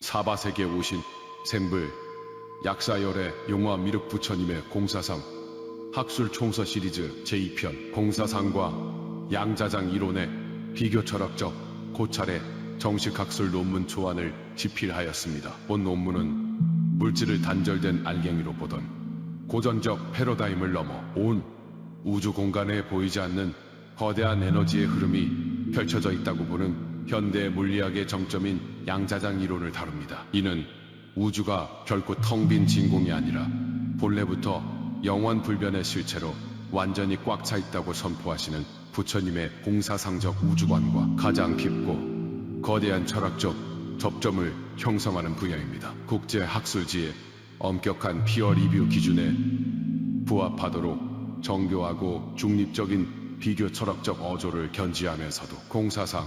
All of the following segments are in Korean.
사바세계에 오신 생불 약사열의 용화 미륵 부처님의 공사상 학술 총서 시리즈 제2편 공사상과 양자장 이론의 비교 철학적 고찰의 정식 학술 논문 초안을 집필하였습니다. 본 논문은 물질을 단절된 알갱이로 보던 고전적 패러다임을 넘어 온 우주 공간에 보이지 않는 거대한 에너지의 흐름이 펼쳐져 있다고 보는 현대 물리학의 정점인 양자장 이론을 다룹니다. 이는 우주가 결코 텅 빈 진공이 아니라 본래부터 영원 불변의 실체로 완전히 꽉 차 있다고 선포하시는 부처님의 공사상적 우주관과 가장 깊고 거대한 철학적 접점을 형성하는 분야입니다. 국제학술지의 엄격한 피어 리뷰 기준에 부합하도록 정교하고 중립적인 비교 철학적 어조를 견지하면서도 공사상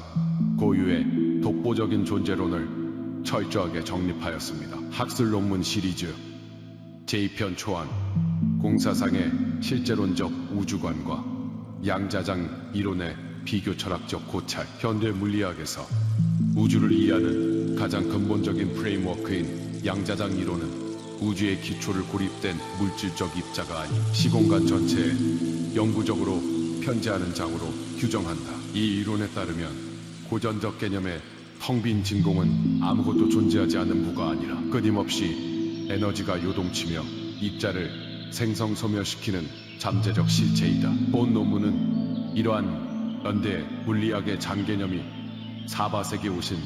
고유의 독보적인 존재론을 철저하게 정립하였습니다. 학술 논문 시리즈 제2편 초안 공사상의 실제론적 우주관과 양자장 이론의 비교 철학적 고찰. 현대 물리학에서 우주를 이해하는 가장 근본적인 프레임워크인 양자장 이론은 우주의 기초를 고립된 물질적 입자가 아닌 시공간 전체에 영구적으로 편재하는 장으로 규정한다. 이 이론에 따르면 고전적 개념의 텅 빈 진공은 아무것도 존재하지 않는 무가 아니라 끊임없이 에너지가 요동치며 입자를 생성소멸시키는 잠재적 실체이다. 본 논문은 이러한 현대 물리학의 잔개념이 사바세계에 오신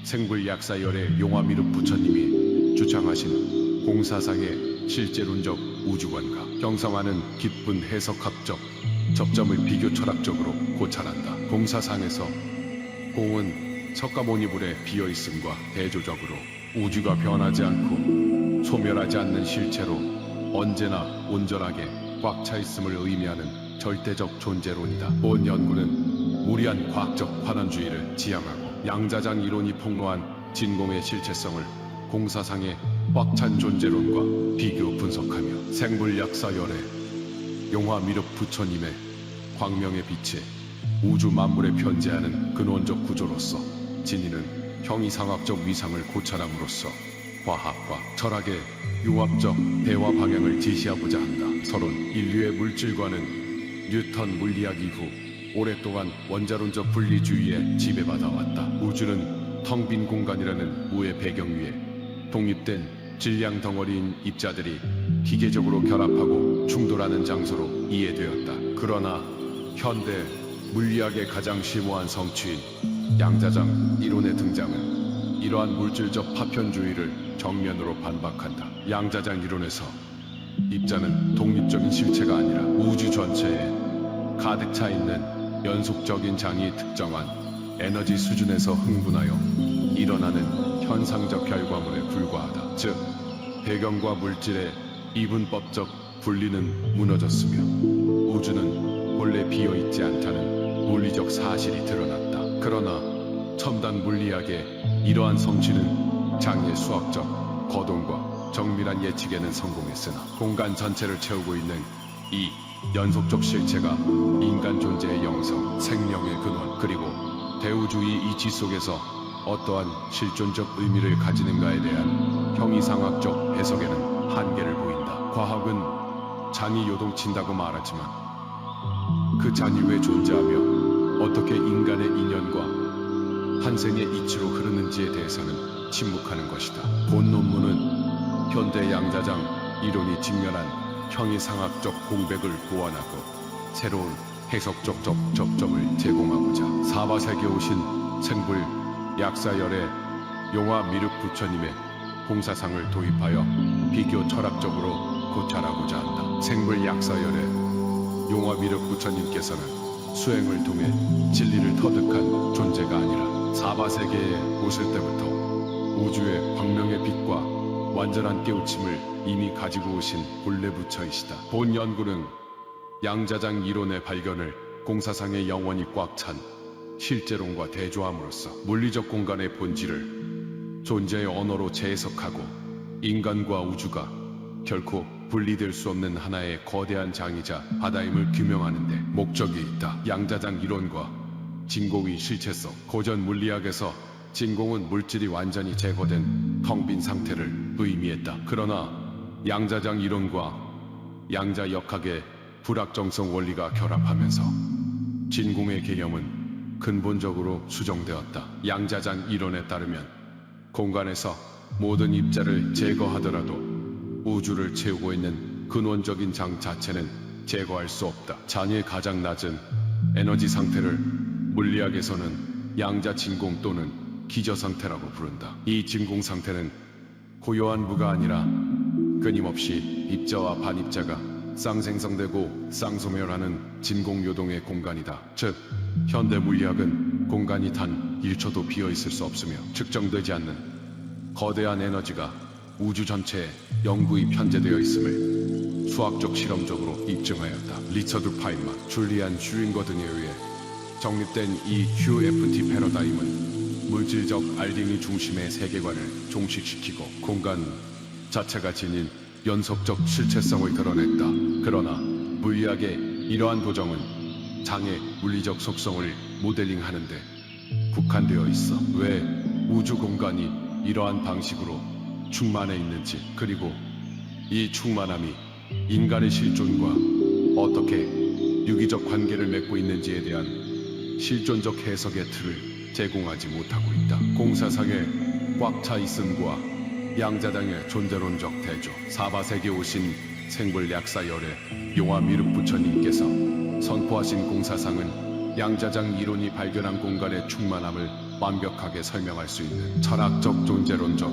생불약사열의 용화미륵 부처님이 주창하신 공사상의 실제론적 우주관과 형성하는 깊은 해석학적 접점을 비교 철학적으로 고찰한다. 공사상에서 공은 석가모니불에 비어있음과 대조적으로 우주가 변하지 않고 소멸하지 않는 실체로 언제나 온전하게 꽉 차 있음을 의미하는 절대적 존재론이다. 본 연구는 무리한 과학적 환원주의를 지향하고 양자장 이론이 폭로한 진공의 실체성을 공사상의 꽉 찬 존재론과 비교 분석하며 생불약사열의 용화미륵 부처님의 광명의 빛에 우주 만물에 편재하는 근원적 구조로서 진이는 형이상학적 위상을 고찰함으로써 과학과 철학의 융합적 대화 방향을 제시하고자 한다. 서론 인류의 물질과는 뉴턴 물리학 이후 오랫동안 원자론적 분리주의에 지배받아 왔다. 우주는 텅 빈 공간이라는 우의 배경 위에 독립된 질량 덩어리인 입자들이 기계적으로 결합하고 충돌하는 장소로 이해되었다. 그러나 현대 물리학의 가장 심오한 성취인 양자장 이론의 등장은 이러한 물질적 파편주의를 정면으로 반박한다. 양자장 이론에서 입자는 독립적인 실체가 아니라 우주 전체에 가득 차 있는 연속적인 장이 특정한 에너지 수준에서 흥분하여 일어나는 현상적 결과물에 불과하다. 즉, 배경과 물질의 이분법적 분리는 무너졌으며 우주는 본래 비어있지 않다는 물리적 사실이 드러났다. 그러나 첨단 물리학의 이러한 성취는 장의 수학적 거동과 정밀한 예측에는 성공했으나 공간 전체를 채우고 있는 이 연속적 실체가 인간 존재의 영성, 생명의 근원, 그리고 대우주의 이치 속에서 어떠한 실존적 의미를 가지는가에 대한 형이상학적 해석에는 한계를 보인다. 과학은 잔이 요동친다고 말하지만 그 잔이 왜 존재하며 어떻게 인간의 인연과 환생의 이치로 흐르는지에 대해서는 침묵하는 것이다. 본 논문은 현대 양자장 이론이 직면한 형이상학적 공백을 보완하고 새로운 해석적 접점을 제공하고자 사바세계에 오신 생불 약사열의 용화미륵 부처님의 공사상을 도입하여 비교 철학적으로 고찰하고자 한다. 생불 약사열의 용화미륵 부처님께서는 수행을 통해 진리를 터득한 존재가 아니라 사바세계에 오실 때부터 우주의 광명의 빛과 완전한 깨우침을 이미 가지고 오신 본래 부처이시다. 본 연구는 양자장 이론의 발견을 공사상의 영원히 꽉 찬 실제론과 대조함으로써 물리적 공간의 본질을 존재의 언어로 재해석하고 인간과 우주가 결코 분리될 수 없는 하나의 거대한 장이자 바다임을 규명하는 데 목적이 있다. 양자장 이론과 진공의 실체성 고전 물리학에서 진공은 물질이 완전히 제거된 텅 빈 상태를 의미했다. 그러나 양자장 이론과 양자역학의 불확정성 원리가 결합하면서 진공의 개념은 근본적으로 수정되었다. 양자장 이론에 따르면 공간에서 모든 입자를 제거하더라도 우주를 채우고 있는 근원적인 장 자체는 제거할 수 없다. 장의 가장 낮은 에너지 상태를 물리학에서는 양자 진공 또는 기저 상태라고 부른다. 이 진공 상태는 고요한 무가 아니라 끊임없이 입자와 반입자가 쌍생성되고 쌍소멸하는 진공 요동의 공간이다. 즉, 현대 물리학은 공간이 단 1초도 비어 있을 수 없으며 측정되지 않는 거대한 에너지가 우주 전체에 영구히 편재되어 있음을 수학적 실험적으로 입증하였다. 리처드 파인만, 줄리안 슈링거 등에 의해 정립된 이 QFT 패러다임은 물질적 알갱이 중심의 세계관을 종식시키고 공간 자체가 지닌 연속적 실체성을 드러냈다. 그러나 물리학의 이러한 도정은 장의 물리적 속성을 모델링하는데 국한되어 있어. 왜 우주 공간이 이러한 방식으로 충만해 있는지, 그리고 이 충만함이 인간의 실존과 어떻게 유기적 관계를 맺고 있는지에 대한 실존적 해석의 틀을 제공하지 못하고 있다. 공사상에 꽉 차 있음과 양자장의 존재론적 대조. 사바세기에 오신 생불 약사열의 용화 미륵 부처님께서 선포하신 공사상은 양자장 이론이 발견한 공간의 충만함을 완벽하게 설명할 수 있는 철학적 존재론적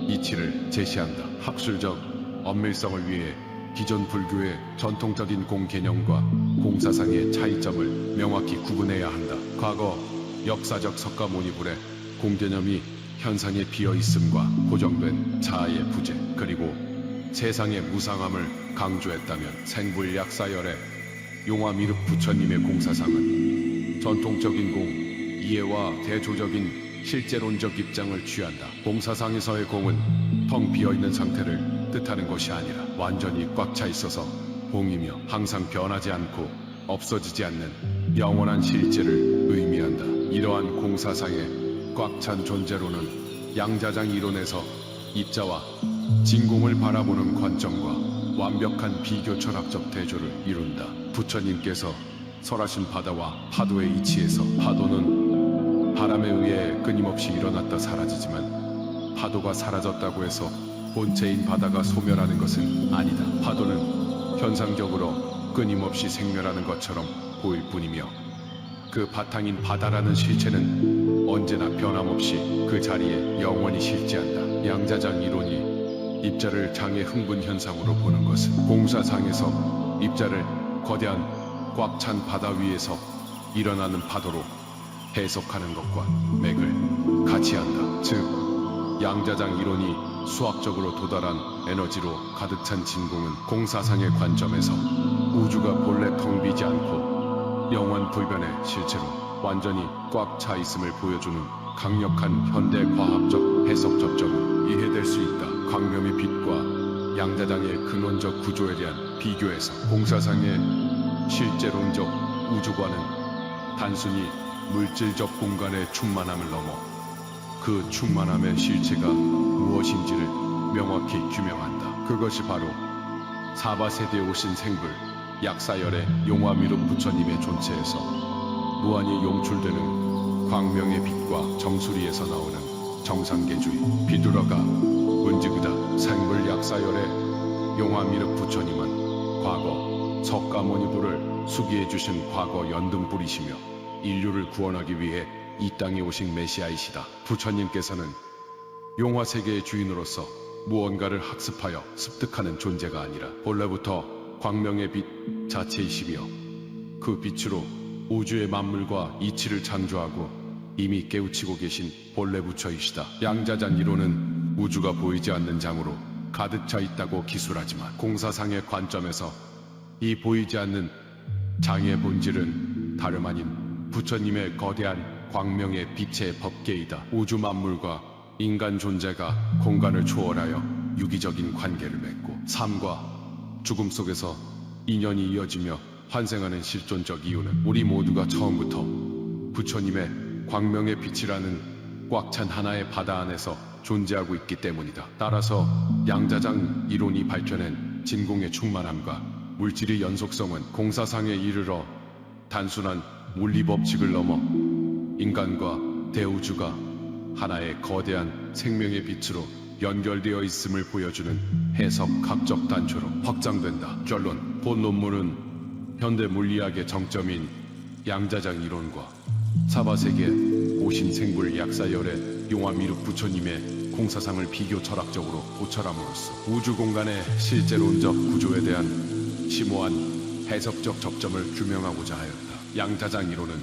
이치를 제시한다. 학술적 엄밀성을 위해 기존 불교의 전통적인 공 개념과 공사상의 차이점을 명확히 구분해야 한다. 과거 역사적 석가모니불의 공 개념이 현상에 비어 있음과 고정된 자아의 부재, 그리고 세상의 무상함을 강조했다면 생불약사열의 용화 미륵 부처님의 공사상은 전통적인 공 이해와 대조적인 실제론적 입장을 취한다. 공사상에서의 공은 텅 비어있는 상태를 뜻하는 것이 아니라 완전히 꽉 차 있어서 공이며 항상 변하지 않고 없어지지 않는 영원한 실제를 의미한다. 이러한 공사상의 꽉 찬 존재로는 양자장 이론에서 입자와 진공을 바라보는 관점과 완벽한 비교 철학적 대조를 이룬다. 부처님께서 설하신 바다와 파도의 이치에서 파도는 바람에 의해 끊임없이 일어났다 사라지지만 파도가 사라졌다고 해서 본체인 바다가 소멸하는 것은 아니다. 파도는 현상적으로 끊임없이 생멸하는 것처럼 보일 뿐이며 그 바탕인 바다라는 실체는 언제나 변함없이 그 자리에 영원히 실재한다. 양자장 이론이 입자를 장의 흥분 현상으로 보는 것은 공사상에서 입자를 거대한 꽉 찬 바다 위에서 일어나는 파도로 해석하는 것과 맥을 같이 한다. 즉, 양자장 이론이 수학적으로 도달한 에너지로 가득 찬 진공은 공사상의 관점에서 우주가 본래 텅 비지 않고 영원 불변의 실체로 완전히 꽉 차 있음을 보여주는 강력한 현대 과학적 해석 접점을 이해될 수 있다. 광명의 빛과 양자장의 근원적 구조에 대한 비교에서 공사상의 실제론적 우주관은 단순히 물질적 공간의 충만함을 넘어 그 충만함의 실체가 무엇인지를 명확히 규명한다. 그것이 바로 사바세대에 오신 생불 약사열의 용화미륵 부처님의 존재에서 무한히 용출되는 광명의 빛과 정수리에서 나오는 정상계주의 비두러가 은지그다. 생불 약사열의 용화미륵 부처님은 과거 석가모니불을 수기해주신 과거 연등불이시며 인류를 구원하기 위해 이 땅에 오신 메시아이시다. 부처님께서는 용화세계의 주인으로서 무언가를 학습하여 습득하는 존재가 아니라 본래부터 광명의 빛 자체이시며 그 빛으로 우주의 만물과 이치를 창조하고 이미 깨우치고 계신 본래 부처이시다. 양자장 이론은 우주가 보이지 않는 장으로 가득 차 있다고 기술하지만 공사상의 관점에서 이 보이지 않는 장의 본질은 다름 아닌 부처님의 거대한 광명의 빛의 법계이다. 우주 만물과 인간 존재가 공간을 초월하여 유기적인 관계를 맺고 삶과 죽음 속에서 인연이 이어지며 환생하는 실존적 이유는 우리 모두가 처음부터 부처님의 광명의 빛이라는 꽉 찬 하나의 바다 안에서 존재하고 있기 때문이다. 따라서 양자장 이론이 밝혀낸 진공의 충만함과 물질의 연속성은 공사상에 이르러 단순한 물리 법칙을 넘어 인간과 대우주가 하나의 거대한 생명의 빛으로 연결되어 있음을 보여주는 해석학적 단초로 확장된다. 결론, 본 논문은 현대 물리학의 정점인 양자장 이론과 사바세계 고신생불 약사열의 용화미륵 부처님의 공사상을 비교 철학적으로 고찰함으로써 우주 공간의 실제론적 구조에 대한 심오한 해석적 접점을 규명하고자 하였다. 양자장 이론은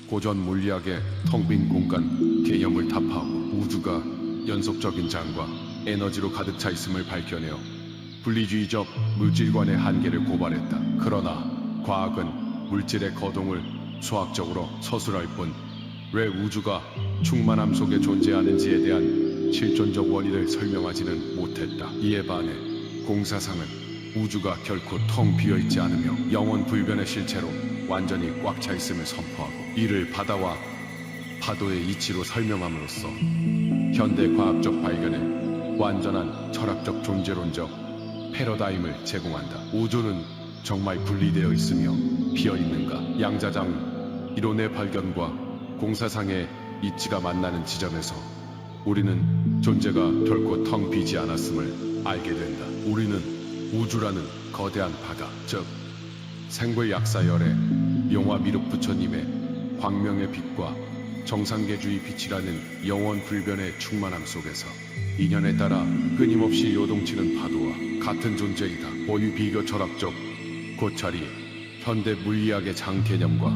고전 물리학의 텅 빈 공간 개념을 타파하고 우주가 연속적인 장과 에너지로 가득 차 있음을 밝혀내어 분리주의적 물질관의 한계를 고발했다. 그러나 과학은 물질의 거동을 수학적으로 서술할 뿐 왜 우주가 충만함 속에 존재하는지에 대한 실존적 원인을 설명하지는 못했다. 이에 반해 공사상은 우주가 결코 텅 비어있지 않으며 영원 불변의 실체로 완전히 꽉 차 있음을 선포하고 이를 바다와 파도의 이치로 설명함으로써 현대 과학적 발견에 완전한 철학적 존재론적 패러다임을 제공한다. 우주는 정말 분리되어 있으며 비어있는가? 양자장 이론의 발견과 공사상의 이치가 만나는 지점에서 우리는 존재가 결코 텅 비지 않았음을 알게 된다. 우리는 우주라는 거대한 바다, 즉 생불 약사열의 용화미륵 부처님의 광명의 빛과 정상계주의 빛이라는 영원 불변의 충만함 속에서 인연에 따라 끊임없이 요동치는 파도와 같은 존재이다. 보유 비교 철학적 고찰이 현대 물리학의 장 개념과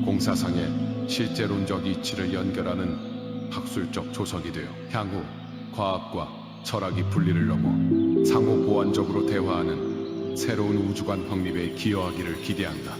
공사상의 실제론적 이치를 연결하는 학술적 조석이 되어 향후 과학과 철학이 분리를 넘어 상호 보완적으로 대화하는 새로운 우주관 확립에 기여하기를 기대한다.